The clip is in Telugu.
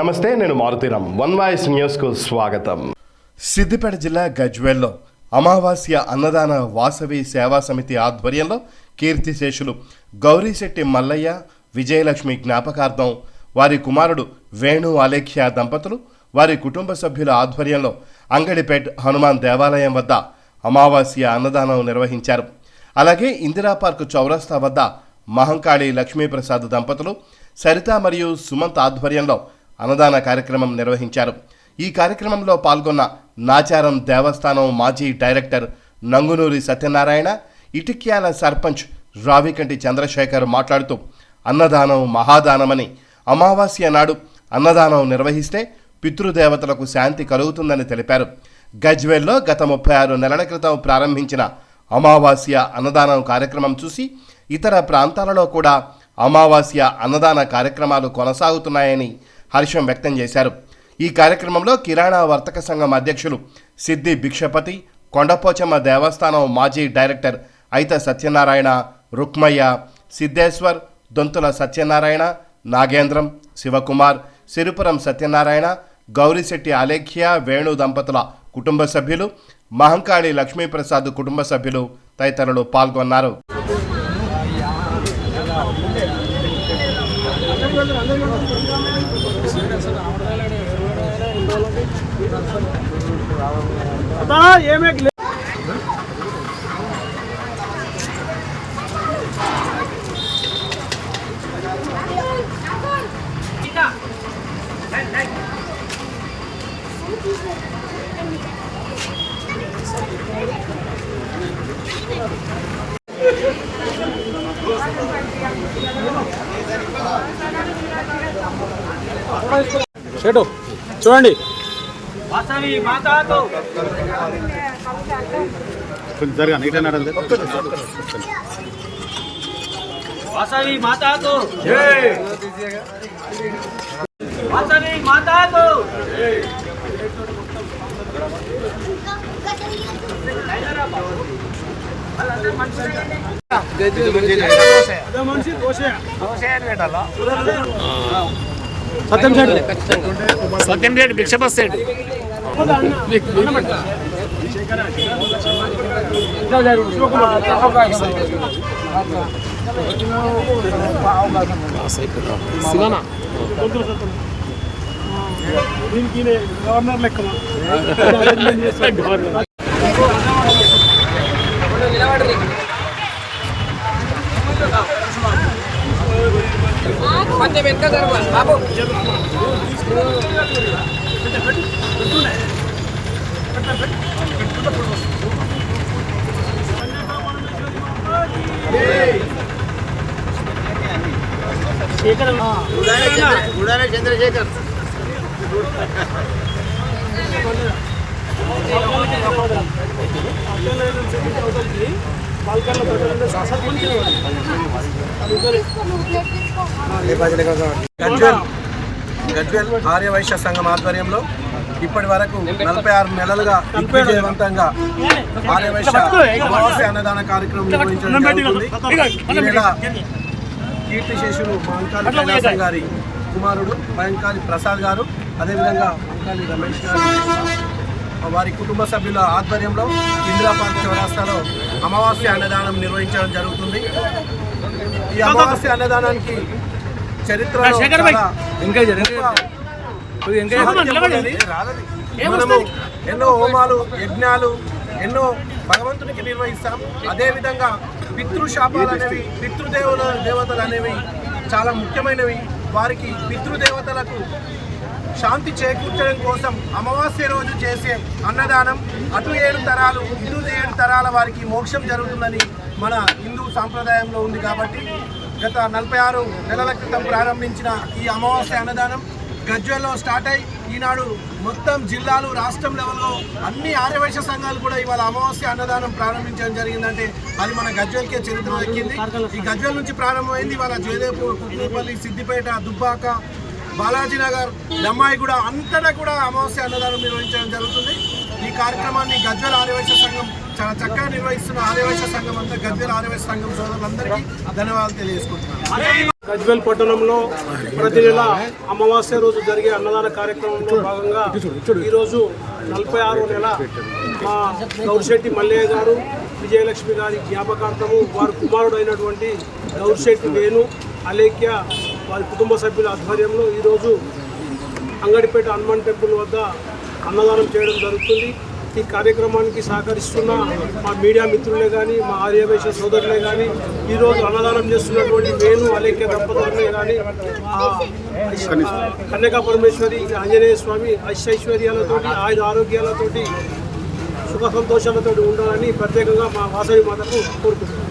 నమస్తే, నేను మారుతీరామ్. వన్ వాయిస్ న్యూస్కు స్వాగతం. సిద్దిపేట జిల్లా గజ్వేల్లో అమావాస్య అన్నదాన వాసవి సేవా సమితి ఆధ్వర్యంలో కీర్తిశేషులు గౌరీశెట్టి మల్లయ్య విజయలక్ష్మి జ్ఞాపకార్థం వారి కుమారుడు వేణు అలేఖ్య దంపతులు వారి కుటుంబ సభ్యుల ఆధ్వర్యంలో అంగడిపేట్ హనుమాన్ దేవాలయం వద్ద అమావాస్య అన్నదానం నిర్వహించారు. అలాగే ఇందిరా పార్క్ చౌరస్తా వద్ద మహంకాళి లక్ష్మీప్రసాద్ దంపతులు సరిత మరియు సుమంత్ ఆధ్వర్యంలో అన్నదాన కార్యక్రమం నిర్వహించారు. ఈ కార్యక్రమంలో పాల్గొన్న నాచారం దేవస్థానం మాజీ డైరెక్టర్ నంగునూరి సత్యనారాయణ, ఇటిక్యాల సర్పంచ్ రావికంటి చంద్రశేఖర్ మాట్లాడుతూ అన్నదానం మహాదానమని, అమావాస్య నాడు అన్నదానం నిర్వహిస్తే పితృదేవతలకు శాంతి కలుగుతుందని తెలిపారు. గజ్వేల్లో గత 36 నెలల క్రితం ప్రారంభించిన అమావాస్య అన్నదానం కార్యక్రమం చూసి ఇతర ప్రాంతాలలో కూడా అమావాస్య అన్నదాన కార్యక్రమాలు కొనసాగుతున్నాయని హర్షం వ్యక్తం చేశారు. ఈ కార్యక్రమంలో కిరాణా వర్తక సంఘం అధ్యక్షులు సిద్ది భిక్షపతి, కొండపోచమ్మ దేవస్థానం మాజీ డైరెక్టర్ అయిత సత్యనారాయణ, రుక్మయ్య, సిద్ధేశ్వర్, దొంతుల సత్యనారాయణ, నాగేంద్రం, శివకుమార్, సిరిపురం సత్యనారాయణ, గౌరీశెట్టి అలేఖ్య వేణు దంపతుల కుటుంబ సభ్యులు, మహంకాళి లక్ష్మీప్రసాద్ కుటుంబ సభ్యులు తదితరులు పాల్గొన్నారు. షేటు చూడండి. జరగా నీట్ అన్నాడు. వాసవి మాతాకు జై, వాసవి మాతాకు జై. సత్యం రెడ్డి భిక్షపత్ సెట్ శివనా గవర్నర్ లెక్క కొంచెం వెనక జరగాలి బాబు. చంద్రశేఖర్ గజ్వేల్ ఆర్యవైశ్య సంఘం ఆధ్వర్యంలో ఇప్పటి వరకు 46 నెలలుగా విజయవంతంగా ఆర్యవైశ్య అమావాస్య అన్నదాన కార్యక్రమం నిర్వహించడం జరుగుతుంది. ఈ నెల కీర్తిశేషులు మహంకాళి కైలాసం గారి కుమారుడు మహంకాళి ప్రసాద్ గారు, అదేవిధంగా మహంకాళి రమేష్ గారు వారి కుటుంబ సభ్యుల ఆధ్వర్యంలో ఇందిరా పార్క్ చౌరస్తాలో అమావాస్య అన్నదానం నిర్వహించడం జరుగుతుంది. ఈ అమావాస్య అన్నదానానికి చరిత్రలో మనము ఎన్నో హోమాలు, యజ్ఞాలు ఎన్నో భగవంతునికి నిర్వహిస్తాం. అదేవిధంగా పితృశాపాలు అనేవి, దేవతలు అనేవి చాలా ముఖ్యమైనవి. వారికి పితృదేవతలకు శాంతి చేకూర్చడం కోసం అమావాస్య రోజు చేసే అన్నదానం అటు 7 తరాలు ఇటు 7 తరాల వారికి మోక్షం జరుగుతుందని మన హిందూ సాంప్రదాయంలో ఉంది. కాబట్టి గత 46 నెలల క్రితం ప్రారంభించిన ఈ అమావాస్య అన్నదానం గజ్వేల్లో స్టార్ట్ అయ్యి ఈనాడు మొత్తం జిల్లాలు, రాష్ట్రం లెవెల్లో అన్ని ఆర్యవైశ్య సంఘాలు కూడా ఇవాళ అమావాస్య అన్నదానం ప్రారంభించడం జరిగిందంటే అది మన గజ్వేల్కే చరిత్ర దక్కింది. ఈ గజ్వేల్ నుంచి ప్రారంభమైంది. ఇవాళ జయదేపూర్, కుట్నూపల్లి, సిద్దిపేట, దుబ్బాక, బాలాజీనగర్, దమ్మాయిగూడ అంతటా కూడా అమావాస్య అన్నదానం నిర్వహించడం జరుగుతుంది. ఈ కార్యక్రమాన్ని గజ్వేల్ ఆర్యవైశ్య సంఘం చాలా చక్కగా నిర్వహిస్తున్న ఆర్యవైశ్య సంఘం అంతా గజ్వేల్ ఆర్యవైశ్య సంఘం సోదరులందరికీ ధన్యవాదాలు తెలియజేసుకుంటున్నాను. గజ్వేల్ పట్టణంలో ప్రతి నెల అమావాస్య రోజు జరిగే అన్నదాన కార్యక్రమంలో భాగంగా ఈరోజు 46వ నెల మా గౌరిశెట్టి మల్లయ్య గారు విజయలక్ష్మి గారి జ్ఞాపకార్థము వారి కుమారుడు అయినటువంటి గౌరిశెట్టి వేణు అలేఖ్య వారి కుటుంబ సభ్యుల ఆధ్వర్యంలో ఈరోజు అంగడిపేట హనుమాన్ టెంపుల్ వద్ద అన్నదానం చేయడం జరుగుతుంది. ఈ కార్యక్రమానికి సహకరిస్తున్న మా మీడియా మిత్రులే కానీ మా ఆర్యవైశ్య సోదరులే కానీ ఈరోజు అన్నదానం చేస్తున్నటువంటి వేణు అలేఖ్య దంపతులనే కానీ కన్యకా పరమేశ్వరి ఆంజనేయ స్వామి ఐశ్వర్యాలతోటి ఆయుధ ఆరోగ్యాలతోటి సుఖ సంతోషాలతో ఉండాలని ప్రత్యేకంగా మా వాసవి మాతకు కోరుకుంటున్నాం.